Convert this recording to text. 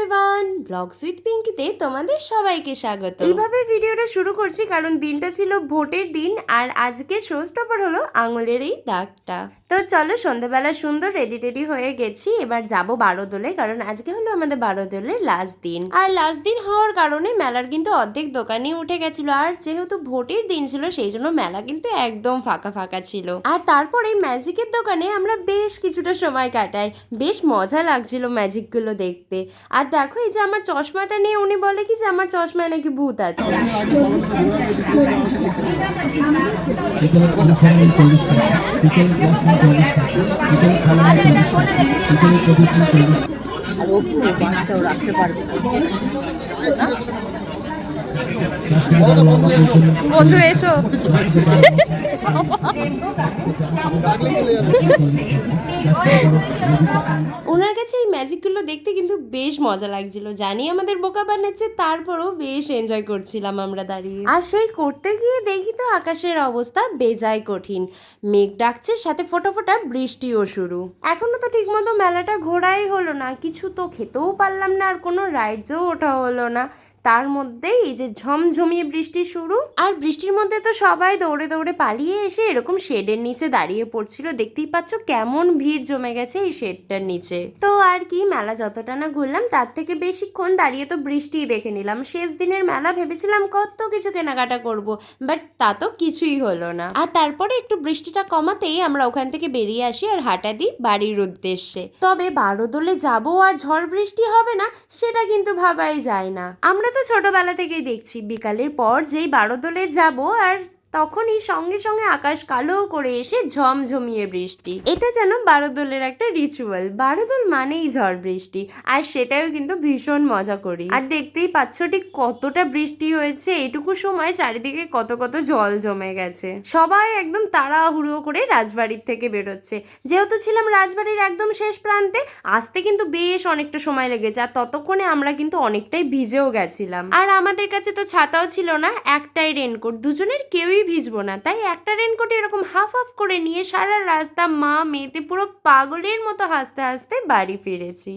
Everyone, blogs with পিঙ্কিতে তোমাদের সবাইকে স্বাগত। এইভাবে ভিডিওটা শুরু করছি কারণ দিনটা ছিল ভোটের দিন আর আজকের শো স্টপার হলো আঙুলের এই দাগটা। তো চলো, সন্ধ্যাবেলা সুন্দর রেডি হয়ে গেছি, এবার যাব বারোদোলে, কারণ আজকে হলো আমাদের বারোদোলের লাস্ট দিন। আর লাস্ট দিন হওয়ার কারণে মেলার কিন্তু অর্ধেক দোকানই উঠে গেছিল, আর যেহেতু ভোটের দিন ছিল সেই জন্য মেলা কিন্তু একদম ফাঁকা ফাঁকা ছিল। আর তারপরে ম্যাজিকের দোকানে আমরা বেশ কিছুটা সময় কাটাই, বেশ মজা লাগছিল ম্যাজিকগুলো দেখতে। আর দেখো, এই যে আমার চশমাটা নিয়ে উনি বলে কি যে আমার চশমায় নাকি ভূত আছে। বাচ্চাও রাখতে পারবে বন্ধু এসো। ওনার কাছে এই ম্যাজিকগুলো দেখতে কিন্তু বেশ মজা লাগছিল। জানি আমাদের বোকা বানাচ্ছে, তারপরও বেশ এনজয় করছিলাম আমরা দাঁড়িয়ে। আর সেই করতে গিয়ে দেখি তো আকাশের অবস্থা বেজায় কঠিন, মেঘ ডাকছে, সাথে ফোটা ফোটা বৃষ্টিও শুরু। এখনো তো ঠিকমতো মেলাটা ঘোরাই হলো না, কিছু তো খেতেও পারলাম না, আর কোনো রাইডসও ওঠা হলো না। তার মধ্যেই এই যে ঝমঝমিয়ে বৃষ্টি শুরু, আর বৃষ্টির মধ্যে তো সবাই দৌড়ে দৌড়ে পালিয়ে এসে এরকম শেডের নিচে দাঁড়িয়ে পড়ছিল। দেখতেই পাচ্ছ কেমন ভিড় জমে গেছে এই শেডটার নিচে। তো আর কি, মেলা যতটা না ঘুরলাম তার থেকে বেশিক্ষণ দাঁড়িয়ে তো বৃষ্টিই দেখে নিলাম। শেষ দিনের মেলা, ভেবেছিলাম কত কিছু কেনাকাটা করব, বাট তা তো কিছুই হলো না। আর তারপরে একটু বৃষ্টিটা কমাতেই আমরা ওখান থেকে বেরিয়ে আসি আর হাঁটা দিই বাড়ির উদ্দেশ্যে। তবে বারোদোলে যাবো আর ঝড় বৃষ্টি হবে না সেটা কিন্তু ভাবাই যায় না। আমরা তো ছোটবেলা থেকেই দেখছি বিকালের পর যেই বারোদোলে যাব আর তখনই সঙ্গে সঙ্গে আকাশ কালো করে এসে ঝমঝমিয়ে বৃষ্টি। এটা যেন বারোদোলের একটা রিচুয়াল। বারোদোল মানেই ঝড় বৃষ্টি, আর সেটাও কিন্তু ভীষণ মজা করি। আর দেখতেই পাচ্ছ ঠিক কতটা বৃষ্টি হয়েছে, এইটুকু সময় চারিদিকে কত কত জল জমে গেছে। সবাই একদম তাড়াহুড়ো করে রাজবাড়ির থেকে বেরোচ্ছে। যেহেতু ছিলাম রাজবাড়ির একদম শেষ প্রান্তে, আসতে কিন্তু বেশ অনেকটা সময় লেগেছে, আর ততক্ষণে আমরা কিন্তু অনেকটাই ভিজেও গেছিলাম। আর আমাদের কাছে তো ছাতাও ছিল না, একটাই রেনকোট, দুজনের কেউই ভিজবো না, তাই একটা রেনকোট এরকম হাফ হাফ করে নিয়ে সারা রাস্তা মা মেয়েতে পুরো পাগলের মতো হাসতে হাসতে বাড়ি ফিরেছি।